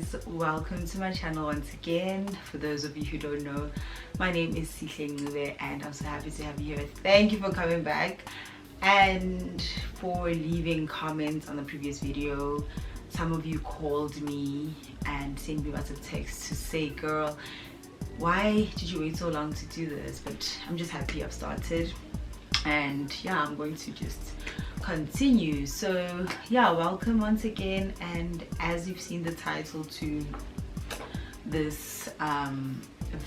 guys, welcome to my channel once again. For those of you who don't know, my name is Sihle Ncube and I'm so happy to have you here. Thank you for coming back and for leaving comments on the previous video. Some of you called me and sent me lots of texts to say, girl, why did you wait so long to do this? But I'm just happy I've started, and yeah, I'm going to just continue. So yeah, welcome once again, and as you've seen the title to this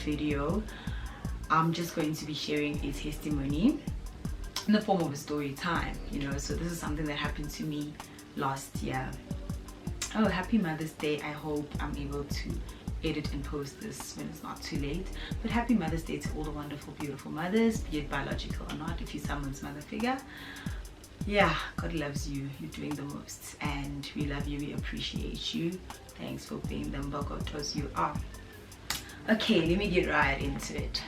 video, I'm just going to be sharing a testimony in the form of a story time, you know. So this is something that happened to me last year. Oh, happy Mother's Day. I hope I'm able to edit and post this when it's not too late. But happy Mother's Day to all the wonderful, beautiful mothers, be it biological or not. If you're someone's mother figure, yeah, God loves you. You're doing the most, and we love you. We appreciate you. Thanks for being the mbokotos you are. Okay, let me get right into it.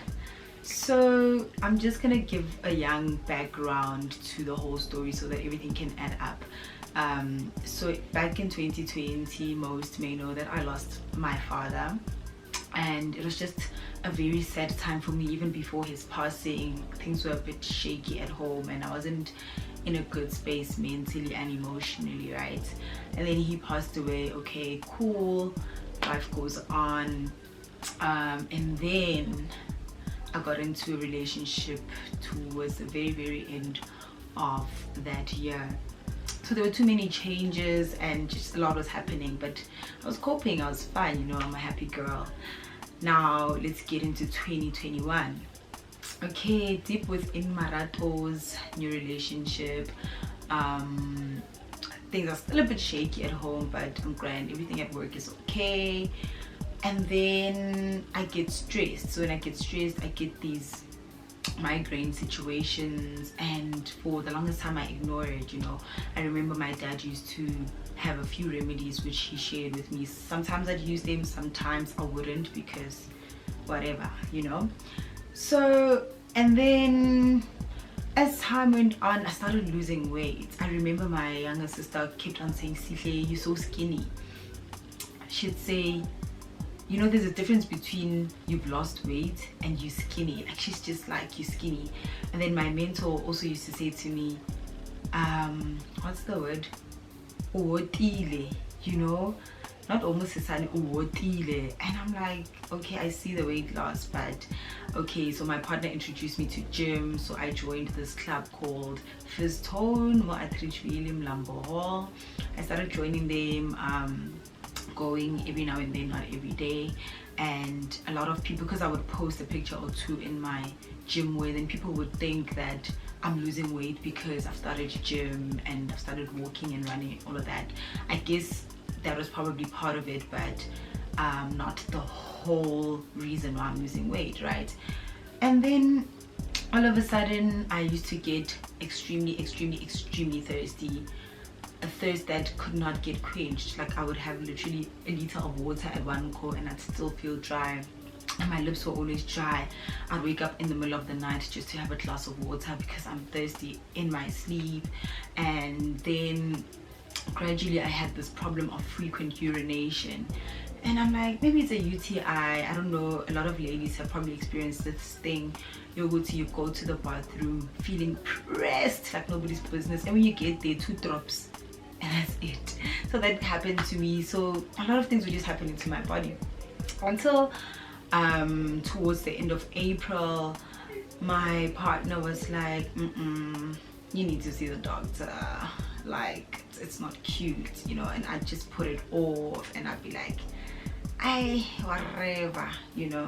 So I'm just gonna give a young background to the whole story so that everything can add up. So back in 2020, most may know that I lost my father, and it was just a very sad time for me. Even before his passing, things were a bit shaky at home and I wasn't in a good space mentally and emotionally, right? And then he passed away. Okay, cool, life goes on. And then I got into a relationship towards the very end of that year. So there were too many changes and just a lot was happening, but I was coping. I was fine, you know. I'm a happy girl. Now let's get into 2021. Okay, deep within Marato's new relationship, things are still a bit shaky at home, but I'm grand. Everything at work is okay. And then I get stressed. So when I get stressed, I get these migraine situations, and for the longest time I ignore it, you know. I remember my dad used to have a few remedies which he shared with me. Sometimes I'd use them, sometimes I wouldn't, because whatever, you know. So, and then as time went on, I started losing weight. I remember my younger sister kept on saying, Sihle, you're so skinny. She'd say, you know, there's a difference between you've lost weight and you skinny. Like, she's just like, you skinny. And then my mentor also used to say to me, what's the word? Uwotile, you know? Not almost uwotile. And I'm like, okay, I see the weight loss, but okay. So my partner introduced me to gym. So I joined this club called Fizztone, Lambo Hall. I started joining them, going every now and then, not every day. And a lot of people, because I would post a picture or two in my gym wear, then people would think that I'm losing weight because I've started gym and I've started walking and running, all of that. I guess that was probably part of it, but not the whole reason why I'm losing weight, right? And then all of a sudden I used to get extremely thirsty. A thirst that could not get quenched. Like, I would have literally a liter of water at one go and I'd still feel dry, and my lips were always dry. I'd wake up in the middle of the night just to have a glass of water because I'm thirsty in my sleep. And then gradually I had this problem of frequent urination, and I'm like, maybe it's a UTI, I don't know. A lot of ladies have probably experienced this thing. You go to the bathroom feeling pressed like nobody's business, and when you get there, 2 drops and that's it. So that happened to me. So a lot of things were just happening to my body until towards the end of April, my partner was like, you need to see the doctor, like it's not cute, you know. And I'd just put it off and I'd be like, whatever, you know.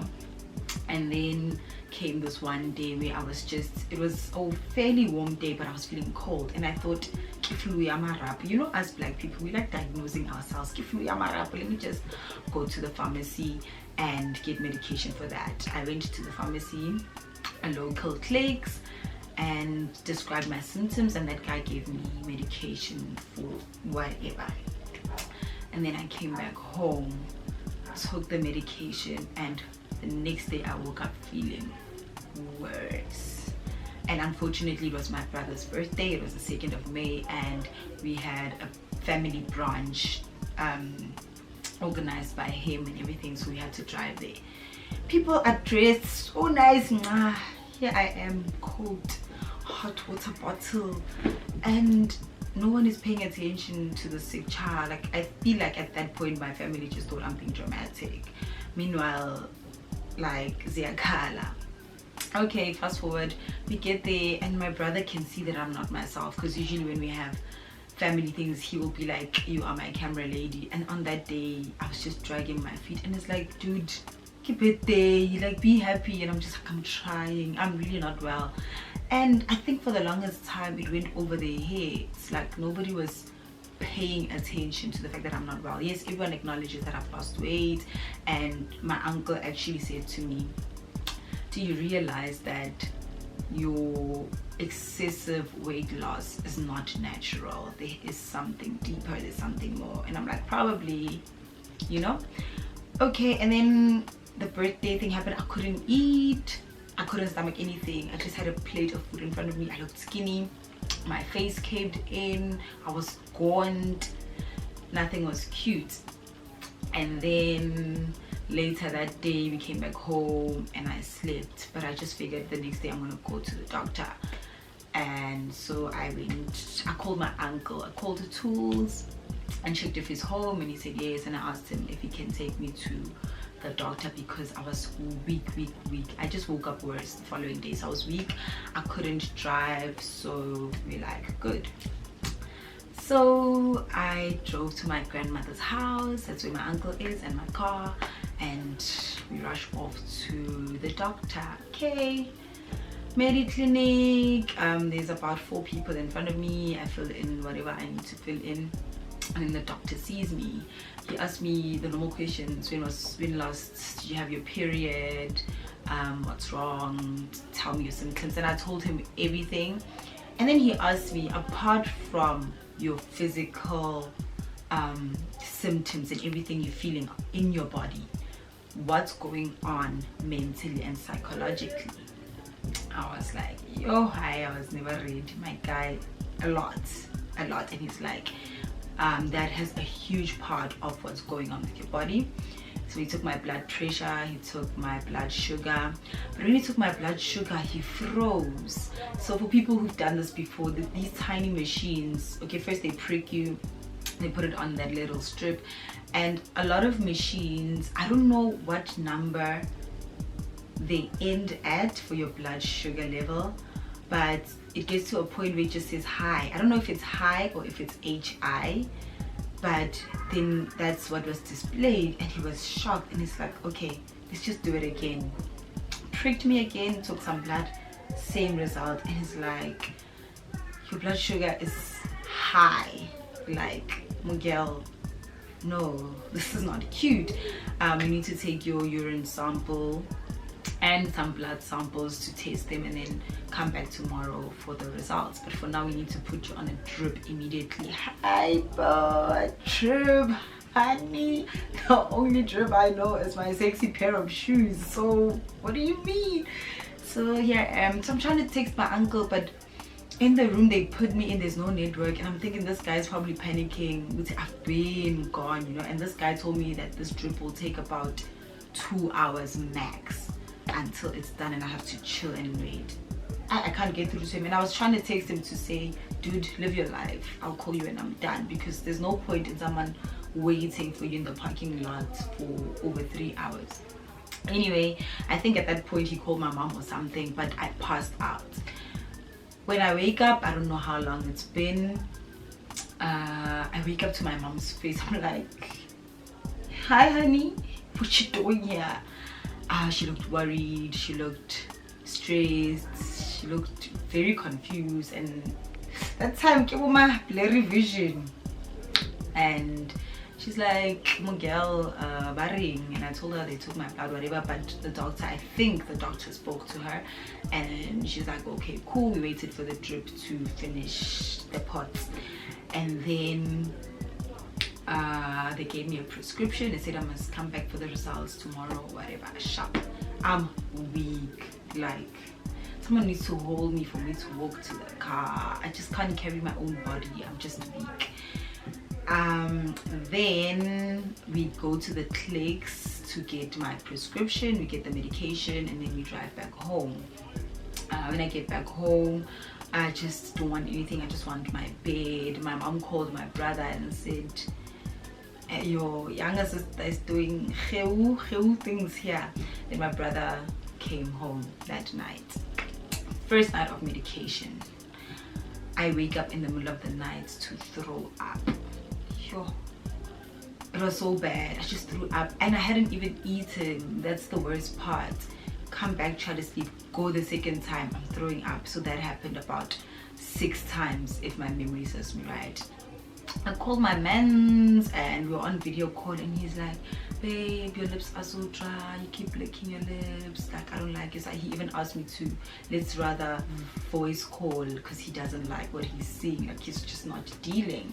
And then came this one day where I was just, it was a fairly warm day, but I was feeling cold, and I thought, you know, as black people, we like diagnosing ourselves. Let me just go to the pharmacy and get medication for that. I went to the pharmacy, a local Clicks, and described my symptoms, and that guy gave me medication for whatever. And then I came back home, took the medication, and the next day I woke up feeling worse. And unfortunately, it was my brother's birthday. It was the 2nd of May, and we had a family brunch organized by him and everything, so we had to drive there. People are dressed so nice. Here I am, cold hot water bottle, and no one is paying attention to the sick child. Like, I feel like at that point my family just thought I'm being dramatic. Meanwhile, like, ziyakhala. Okay, fast forward, we get there and my brother can see that I'm not myself, because usually when we have family things he will be like, you are my camera lady. And on that day I was just dragging my feet, and it's like, dude, keep it there, like, be happy. And I'm just like, I'm trying, I'm really not well. And I think for the longest time it went over their heads, like nobody was paying attention to the fact that I'm not well. Yes, everyone acknowledges that I've lost weight, and my uncle actually said to me, do you realize that your excessive weight loss is not natural? There is something deeper, there's something more. And I'm like, probably, you know. Okay, and then the birthday thing happened. I couldn't eat, I couldn't stomach anything. I just had a plate of food in front of me. I looked skinny, my face caved in, I was gaunt, nothing was cute. And then later that day we came back home and I slept, but I just figured the next day I'm gonna go to the doctor. And so I went, I called my uncle, I called the tools and checked if he's home, and he said yes. And I asked him if he can take me to the doctor because I was weak. I just woke up worse the following day, so I was weak, I couldn't drive. So we're like, good. So I drove to my grandmother's house, that's where my uncle is, and my car, and we rushed off to the doctor. Okay, Mediclinic, there's about 4 people in front of me. I fill in whatever I need to fill in, and then the doctor sees me. He asked me the normal questions: when last did you have your period, what's wrong, tell me your symptoms. And I told him everything. And then he asked me, apart from your physical symptoms and everything you're feeling in your body, what's going on mentally and psychologically? I was like, yo, I was never ready, my guy, a lot. And he's like, that has a huge part of what's going on with your body. So he took my blood pressure, he took my blood sugar, but when he took my blood sugar he froze. So for people who've done this before, these tiny machines, okay, first they prick you, they put it on that little strip, and a lot of machines, I don't know what number they end at for your blood sugar level, but it gets to a point where it just says high. I don't know if it's high or if it's HI, but then that's what was displayed. And he was shocked, and he's like, okay, let's just do it again. Pricked me again, took some blood, same result. And he's like, your blood sugar is high. Like, Miguel, no, this is not cute. You need to take your urine sample and some blood samples to test them, and then come back tomorrow for the results. But for now we need to put you on a drip immediately. Hyper drip, honey. The only drip I know is my sexy pair of shoes. So what do you mean? So here I am. So I'm trying to text my uncle, but in the room they put me in, there's no network, and I'm thinking this guy's probably panicking. I've been gone, you know. And this guy told me that this drip will take about 2 hours max until it's done, and I have to chill and wait. I can't get through to him, and I was trying to text him to say, dude, live your life, I'll call you when I'm done, because there's no point in someone waiting for you in the parking lot for over 3 hours. Anyway, I think at that point he called my mom or something, but I passed out. When I wake up, I don't know how long it's been, I wake up to my mom's face. I'm like, hi honey, what you doing here? She looked worried, she looked stressed, she looked very confused, and that time came my blurry vision. And she's like, Miguel, baring. And I told her they took my blood, whatever, but the doctor, I think the doctor spoke to her, and she's like, okay, cool. We waited for the drip to finish the pots, and then they gave me a prescription. They said I must come back for the results tomorrow or whatever. Sharp. I'm weak. Like, someone needs to hold me for me to walk to the car. I just can't carry my own body. I'm just weak. Then we go to the clinics to get my prescription, we get the medication, and then we drive back home. When I get back home, I just don't want anything. I just want my bed. My mom called my brother and said, your younger sister is doing things here. Then my brother came home that night. First night of medication. I wake up in the middle of the night to throw up. It was so bad. I just threw up and I hadn't even eaten. That's the worst part. Come back, try to sleep, go the second time, I'm throwing up. So that happened about 6 times if my memory serves me right. I called my mans and we were on video call and he's like, babe, your lips are so dry, you keep licking your lips, like I don't like it. So he even asked me to let's rather voice call because he doesn't like what he's seeing, like he's just not dealing.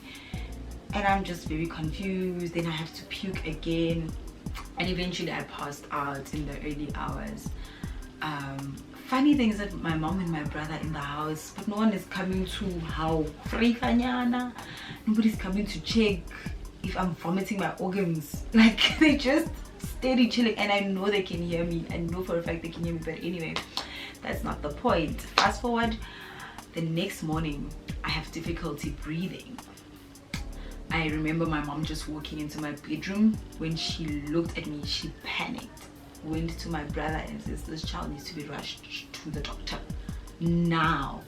And I'm just very confused. Then I have to puke again and eventually I passed out in the early hours. Funny thing is that my mom and my brother are in the house, but no one is coming to how nobody's coming to check if I'm vomiting my organs. Like they just steady chilling, and I know they can hear me. I know for a fact they can hear me, but anyway, that's not the point. Fast forward, the next morning I have difficulty breathing. I remember my mom just walking into my bedroom. When she looked at me, she panicked, went to my brother and says, this child needs to be rushed to the doctor now.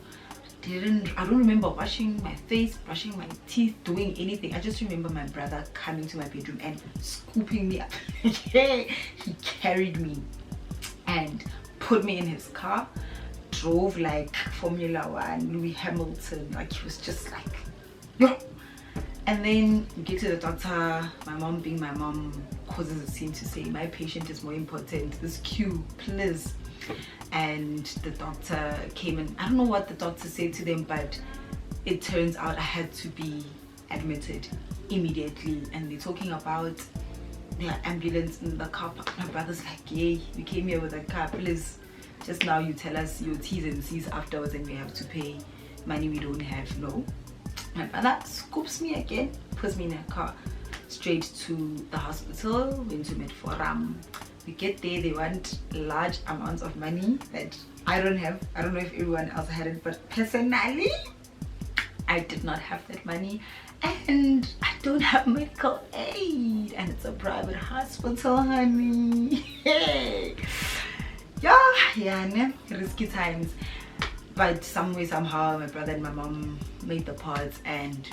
I don't remember washing my face, brushing my teeth, doing anything. I just remember my brother coming to my bedroom and scooping me up. He carried me and put me in his car, drove like Formula One, Lewis Hamilton, like he was just like, yo. And then we get to the doctor. My mom, being my mom, causes a scene to say, my patient is more important, this queue, please. And the doctor came and I don't know what the doctor said to them, but it turns out I had to be admitted immediately. And they're talking about the ambulance in the car park. My brother's like, yay, we came here with a car, please. Just now you tell us your T's and C's afterwards and we have to pay money we don't have. No. My brother scoops me again, puts me in a car, straight to the hospital, went to Medforum. We get there, they want large amounts of money that I don't have. I don't know if everyone else had it, but personally, I did not have that money. And I don't have medical aid. And it's a private hospital, honey. Yeah, risky times. But some way, somehow, my brother and my mom made the parts. And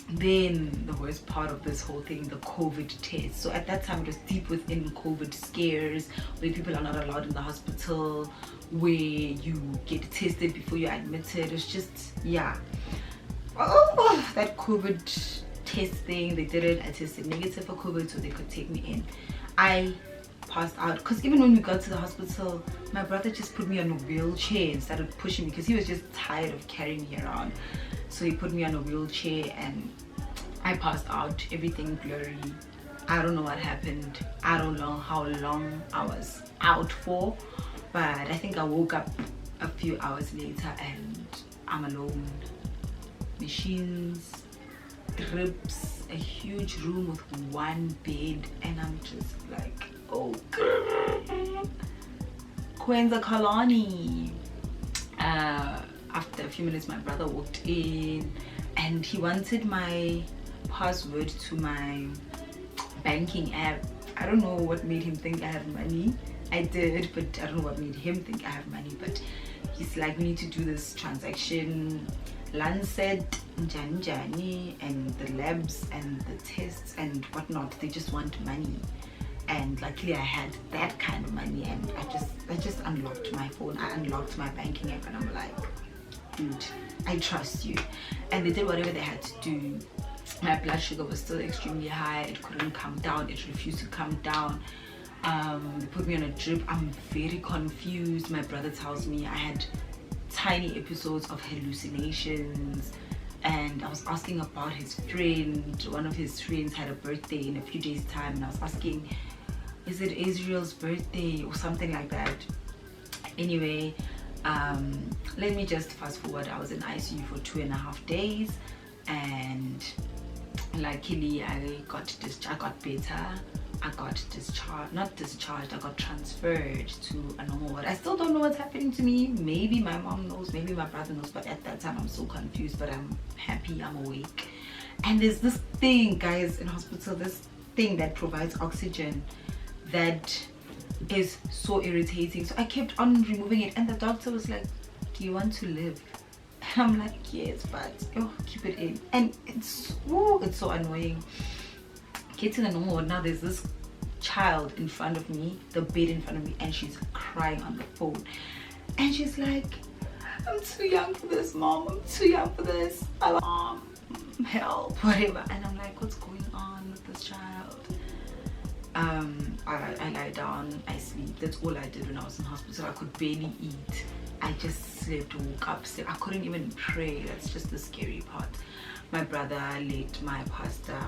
then the worst part of this whole thing, the COVID test. So at that time, it was deep within COVID scares, where people are not allowed in the hospital, where you get tested before you're admitted. It's just, yeah. Oh, that COVID test thing, they did it. I tested negative for COVID so they could take me in. I passed out because even when we got to the hospital, my brother just put me on a wheelchair and started pushing me because he was just tired of carrying me around. So he put me on a wheelchair and I passed out, everything blurry. I don't know what happened. I don't know how long I was out for, but I think I woke up a few hours later and I'm alone. Machines, drips, a huge room with one bed, and I'm just like, oh god. Kwenza Kalani. After a few minutes, my brother walked in and he wanted my password to my banking app. I don't know what made him think I have money. I did, but I don't know what made him think I have money. But he's like, we need to do this transaction. Lancet, Njani, and the labs and the tests and whatnot, they just want money. And luckily I had that kind of money, and I just unlocked my phone. I unlocked my banking app and I'm like, dude, I trust you. And they did whatever they had to do. My blood sugar was still extremely high. It couldn't come down. It refused to come down. They put me on a drip. I'm very confused. My brother tells me I had tiny episodes of hallucinations, and I was asking about his friend. One of his friends had a birthday in a few days time, and I was asking, is it Israel's birthday or something like that? Anyway, let me just fast forward. I was in ICU for 2.5 days, and luckily I got better. I got discharged, not discharged, I got transferred to a normal ward. I still don't know what's happening to me. Maybe my mom knows, maybe my brother knows, but at that time I'm so confused, but I'm happy I'm awake. And there's this thing, guys, in hospital, this thing that provides oxygen that is so irritating. So I kept on removing it, and the doctor was like, do you want to live? And I'm like, yes, but keep it in. And it's so annoying. Getting a normal ward now, there's this child in front of me, the bed in front of me, and she's crying on the phone, and she's like, I'm too young for this, mom, I'm too young for this, mom, help, whatever. And I'm like, what's going on with this child? I lie down, I sleep. That's all I did when I was in hospital. I could barely eat. I just slept, woke up, slept. I couldn't even pray. That's just the scary part. My brother let my pastor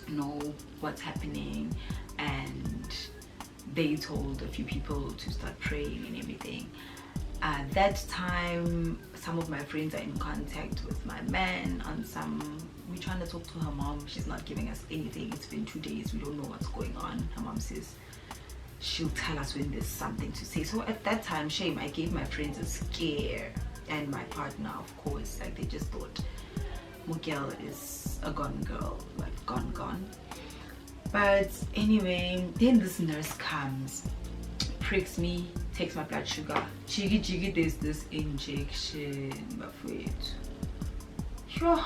know what's happening, and they told a few people to start praying and everything. At that time, some of my friends are in contact with my man on we're trying to talk to her mom. She's not giving us anything. It's been 2 days, we don't know what's going on. Her mom says she'll tell us when there's something to say. So at that time, shame, I gave my friends a scare, and my partner, of course, like they just thought Miguel is a gone girl, like gone. But anyway, then this nurse comes, pricks me, takes my blood sugar. Jiggy, there's this injection, my sure.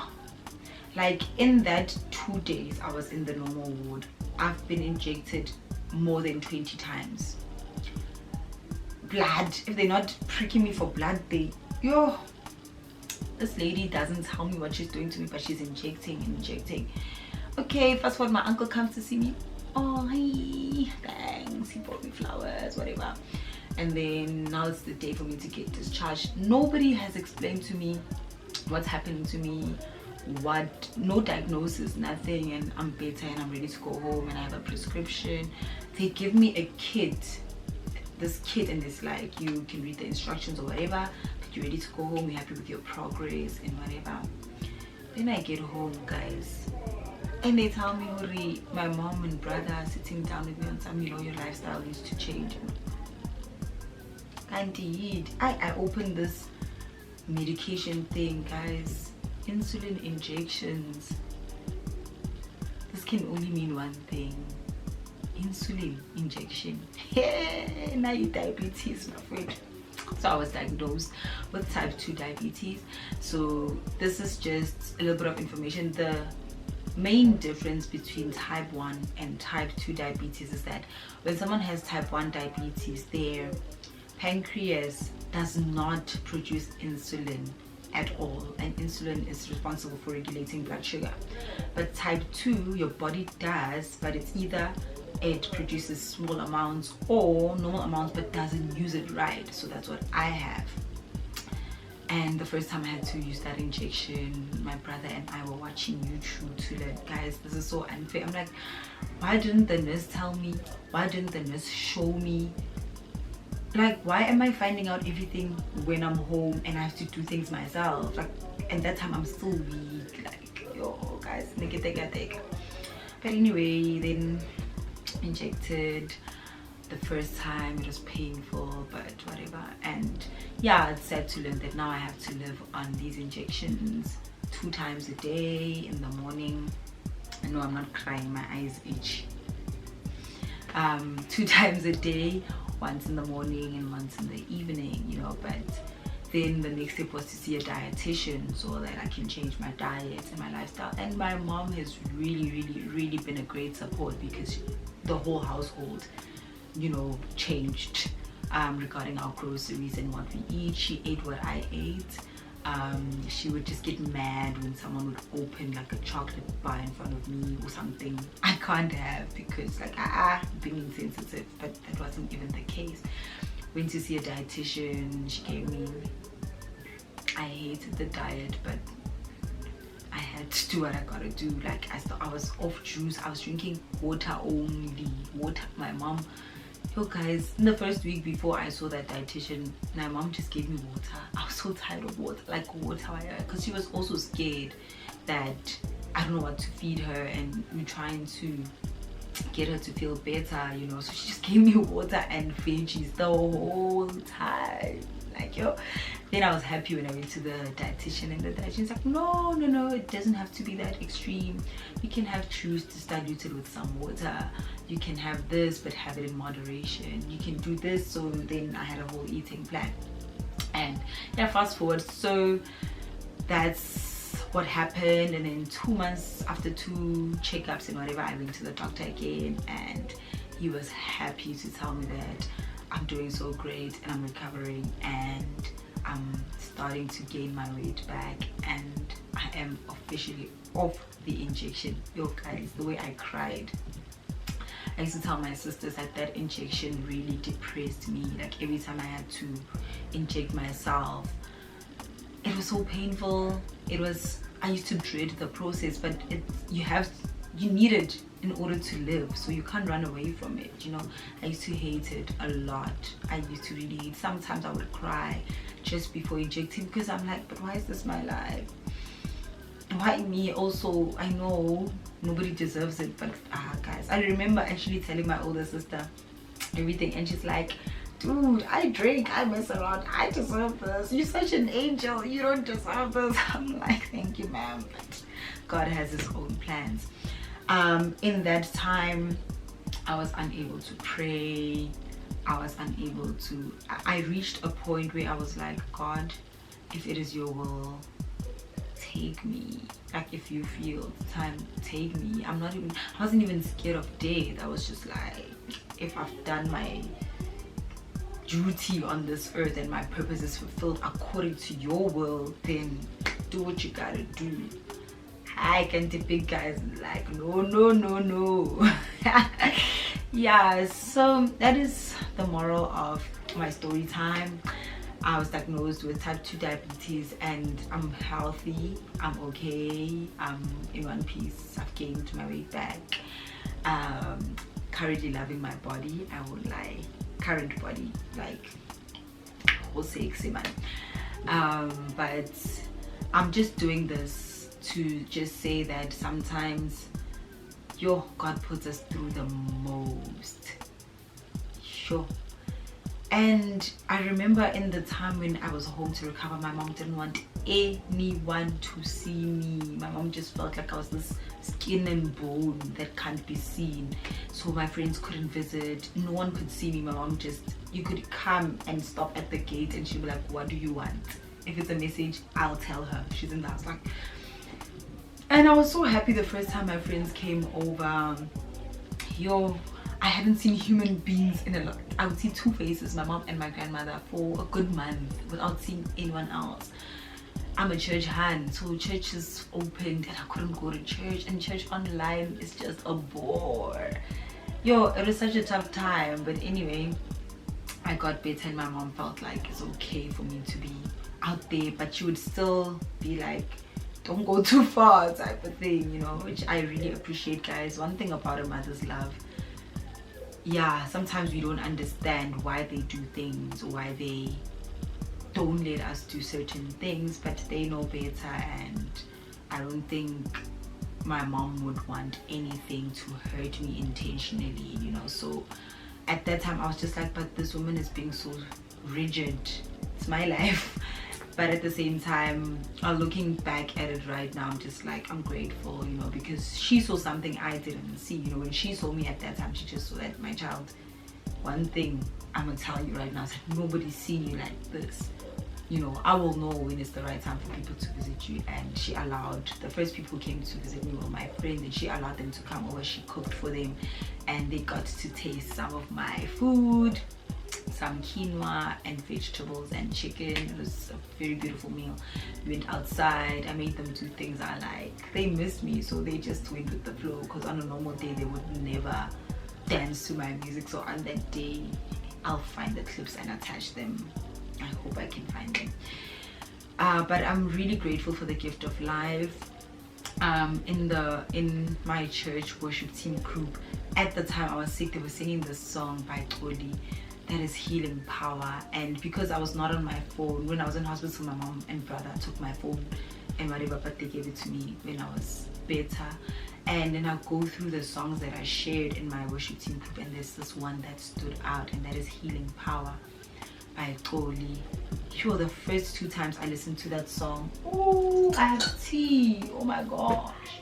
Like in that 2 days I was in the normal ward, I've been injected more than 20 times. Blood, if they're not pricking me for blood, this lady doesn't tell me what she's doing to me, but she's injecting. Okay, fast forward, my uncle comes to see me. Oh, hi, thanks, he brought me flowers, whatever. And then now it's the day for me to get discharged. Nobody has explained to me what's happening to me, no diagnosis, nothing, and I'm better and I'm ready to go home and I have a prescription. They give me a kit, this kit, and it's like, you can read the instructions or whatever, but you're ready to go home, you're happy with your progress and whatever. Then I get home, guys, and they tell me, Hori, my mom and brother are sitting down with me and tell me, your lifestyle needs to change. Indeed, I opened this medication thing, guys, insulin injections. This can only mean one thing: insulin injection. Now you diabetes, my friend. So I was diagnosed with type 2 diabetes. So this is just a little bit of information. The main difference between type 1 and type 2 diabetes is that when someone has type 1 diabetes, their pancreas does not produce insulin at all, and insulin is responsible for regulating blood sugar. But type 2, your body does, but it's either it produces small amounts or normal amounts but doesn't use it right. So that's what I have. And the first time I had to use that injection, my brother and I were watching YouTube to learn. Guys, this is so unfair. I'm like, why didn't the nurse tell me? Why didn't the nurse show me? Like, why am I finding out everything when I'm home and I have to do things myself? Like, and that time I'm still weak. Like, yo, guys, take. But anyway, then injected the first time. It was painful, but whatever. And yeah, it's sad to learn that now I have to live on these injections 2 times a day in the morning. I know I'm not crying, my eyes itch. 2 times a day, once in the morning and once in the evening, but then the next step was to see a dietitian so that I can change my diet and my lifestyle. And my mom has really been a great support, because the whole household changed regarding our groceries and what we eat. She ate what I ate. She would just get mad when someone would open like a chocolate bar in front of me or something I can't have, because like being insensitive. But that wasn't even the case. Went to see a dietitian. She gave me, I hated the diet, but I had to do what I gotta do. Like I was off juice. I was drinking water only. Water. My mom, guys, in the first week before I saw that dietitian, my mom just gave me water. I was so tired of water, like water, because she was also scared that I don't know what to feed her, and we're trying to get her to feel better, you know. So she just gave me water and veggies the whole time, like, yo. Then I was happy when I went to the dietitian, and the dietitian's like, no, it doesn't have to be that extreme. You can have juice just diluted with some water. You can have this, but have it in moderation. You can do this. So then I had a whole eating plan. And yeah, fast forward, so that's what happened. And then 2 months after 2 checkups and whatever, I went to the doctor again, and he was happy to tell me that I'm doing so great and I'm recovering, and I'm starting to gain my weight back, and I am officially off the injection. Yo guys, the way I cried. I used to tell my sisters that that injection really depressed me. Like, every time I had to inject myself, it was so painful. I used to dread the process, but you need it in order to live, so you can't run away from it, you know. I used to hate it a lot. I used to really hate. Sometimes I would cry just before injecting, because I'm like, but why is this my life? Why me? Also, I know nobody deserves it, but guys, I remember actually telling my older sister everything, and she's like, dude, I drink, I mess around, I deserve this. You're such an angel, you don't deserve this. I'm like, thank you, ma'am, but God has his own plans. In that time, I was unable to pray. I reached a point where I was like, God, if it is your will, take me. Like, if you feel time, take me. I wasn't even scared of death. I was just like, if I've done my duty on this earth and my purpose is fulfilled according to your will, then do what you gotta do. I can't the big guys like, no. Yeah, so that is the moral of my story time. I was diagnosed with type 2 diabetes, and I'm healthy, I'm okay, I'm in one piece. I've gained my weight back. Currently loving my body. I won't lie, current body, like, whole sexy man. But I'm just doing this to just say that sometimes God puts us through the most. Sure. And I remember in the time when I was home to recover, my mom didn't want anyone to see me. My mom just felt like I was this skin and bone that can't be seen. So my friends couldn't visit, no one could see me. My mom just, you could come and stop at the gate and she'd be like, what do you want? If it's a message, I'll tell her. She's in the house, like. And I was so happy the first time my friends came over. I hadn't seen human beings in a lot. I would see 2 faces, my mom and my grandmother, for a good month without seeing anyone else. I'm a church hand, so church is opened and I couldn't go to church, and church online is just a bore. It was such a tough time, but anyway, I got better, and my mom felt like it's okay for me to be out there, but she would still be like, don't go too far, type of thing, you know, which I really appreciate, guys. One thing about a mother's love, yeah, sometimes we don't understand why they do things, or why they don't let us do certain things, but they know better. And I don't think my mom would want anything to hurt me intentionally, you know. So at that time I was just like, but this woman is being so rigid. It's my life. But at the same time, looking back at it right now, I'm just like, I'm grateful, you know, because she saw something I didn't see. You know, when she saw me at that time, she just saw that my child. One thing I'm gonna tell you right now is that nobody's seen you like this. You know, I will know when it's the right time for people to visit you. And she allowed, the first people who came to visit me were my friends, and she allowed them to come over. She cooked for them, and they got to taste some of my food, some quinoa and vegetables and chicken. It was a very beautiful meal. We went outside, I made them do things I like. They missed me, so they just went with the flow, because on a normal day they would never dance to my music. So on that day, I'll find the clips and attach them. I hope I can find them. But I'm really grateful for the gift of life. In my church worship team group, at the time I was sick, they were singing this song by Toli that is healing power. And because I was not on my phone when I was in hospital, my mom and brother took my phone and whatever, but they gave it to me when I was better. And then I go through the songs that I shared in my worship team group, and there's this one that stood out, and that is Healing Power by Xoli. Sure, the first 2 times I listened to that song, oh, I have tea, oh my gosh,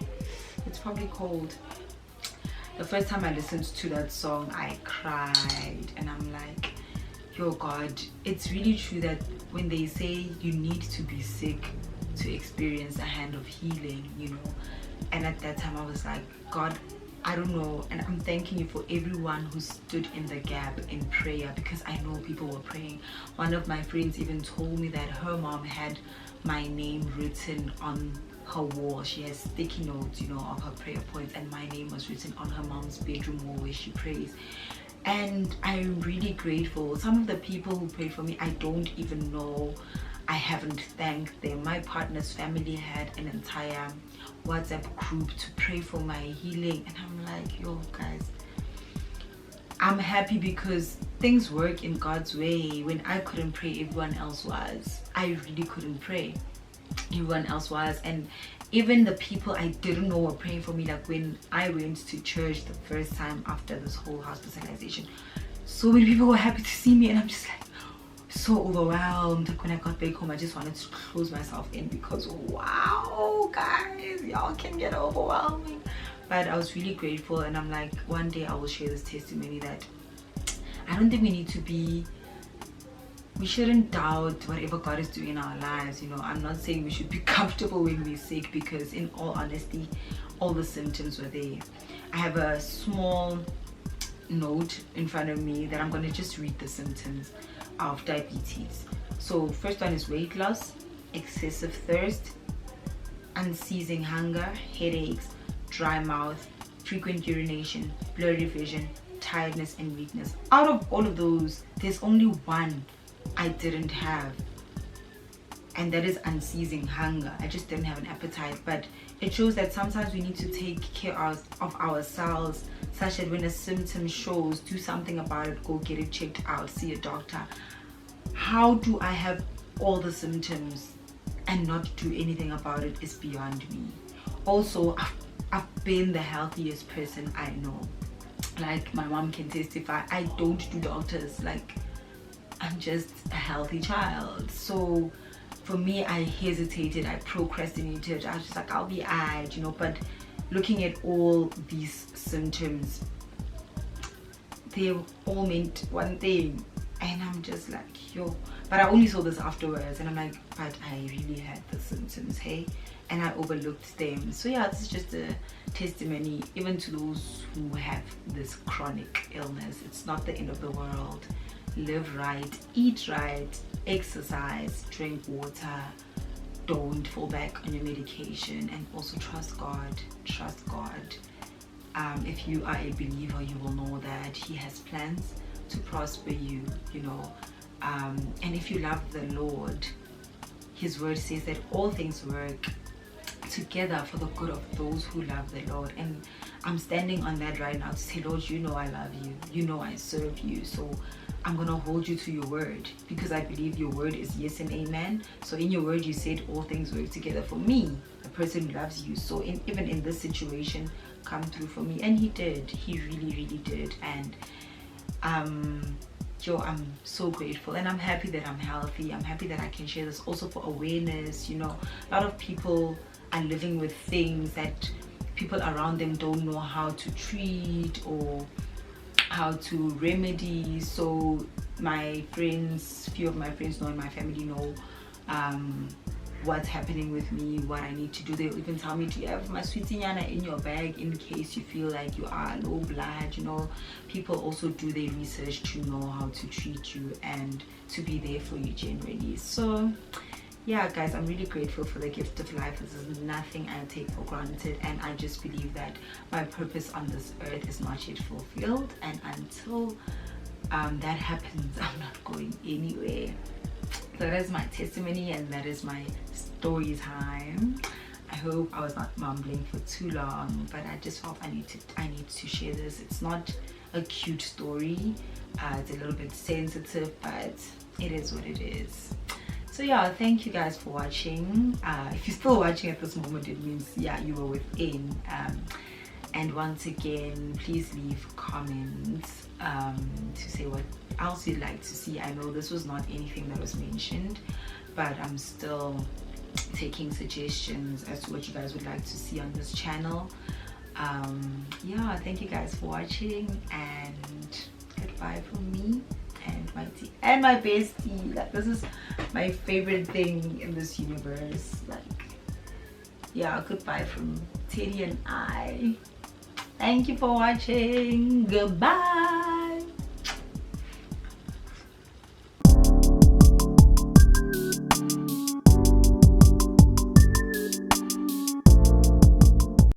it's probably cold. The first time I listened to that song, I cried, and I'm like, yo God, it's really true that when they say you need to be sick to experience a hand of healing, you know. And at that time I was like, God, I don't know, and I'm thanking you for everyone who stood in the gap in prayer, because I know people were praying. One of my friends even told me that her mom had my name written on her wall. She has sticky notes, you know, of her prayer points, and my name was written on her mom's bedroom wall where she prays. And I'm really grateful. Some of the people who prayed for me, I don't even know. I haven't thanked them. My partner's family had an entire WhatsApp group to pray for my healing, and I'm like, yo guys, I'm happy because things work in God's way. When I couldn't pray, everyone else was. I really couldn't pray, everyone else was. And even the people I didn't know were praying for me. Like when I went to church the first time after this whole hospitalization, so many people were happy to see me, and I'm just like so overwhelmed. When I got back home, I just wanted to close myself in, because wow guys, y'all can get overwhelming. But I was really grateful, and I'm like, one day I will share this testimony that I don't think we shouldn't doubt whatever God is doing in our lives, you know. I'm not saying we should be comfortable when we're sick, because in all honesty, all the symptoms were there. I have a small note in front of me that I'm going to just read the symptoms of diabetes. So first one is weight loss, excessive thirst, unceasing hunger, headaches, dry mouth, frequent urination, blurry vision, tiredness and weakness. Out of all of those, there's only one I didn't have, and that is unceasing hunger. I just didn't have an appetite. But it shows that sometimes we need to take care of ourselves, such that when a symptom shows, do something about it, go get it checked out, see a doctor. How do I have all the symptoms and not do anything about it is beyond me. Also, I've been the healthiest person I know. Like my mom can testify, I don't do doctors. Like I'm just a healthy child. So for me, I hesitated, I procrastinated. I was just like, I'll be alright, you know. But looking at all these symptoms, they all meant one thing, and I'm just like, yo. But I only saw this afterwards, and I'm like, but I really had the symptoms, hey, and I overlooked them. So yeah, this is just a testimony, even to those who have this chronic illness. It's not the end of the world. Live right, eat right, exercise, drink water, don't fall back on your medication, and also trust God. If you are a believer, you will know that He has plans to prosper you, you know. And if you love the Lord, His word says that all things work together for the good of those who love the Lord. And I'm standing on that right now to say, Lord, you know I love you, you know I serve you, so I'm gonna hold you to your word, because I believe your word is yes and amen. So in your word you said all things work together for me, a person who loves you. So even in this situation, come through for me. And He did. He really did. And I'm so grateful, and I'm happy that I'm healthy. I'm happy that I can share this also for awareness. You know, a lot of people are living with things that people around them don't know how to treat or how to remedy. So my friends, few of my friends know, in my family know what's happening with me, what I need to do. They'll even tell me, do you have my sweetinyana in your bag in case you feel like you are low blood, you know. People also do their research to know how to treat you and to be there for you generally. So yeah guys, I'm really grateful for the gift of life. This is nothing I take for granted, and I just believe that my purpose on this earth is not yet fulfilled, and until that happens, I'm not going anywhere. So that is my testimony, and that is my story time. I hope I was not mumbling for too long, but I just felt I need to share this. It's not a cute story. It's a little bit sensitive, but it is what it is. So yeah, thank you guys for watching. If you're still watching at this moment, it means yeah, you were within. And once again, please leave comments to say what else you'd like to see. I know this was not anything that was mentioned, but I'm still taking suggestions as to what you guys would like to see on this channel. Yeah, thank you guys for watching, and goodbye from me and my tea and my bestie. Like, this is my favorite thing in this universe. Like, yeah, goodbye from Teddy and I. Thank you for watching. Goodbye.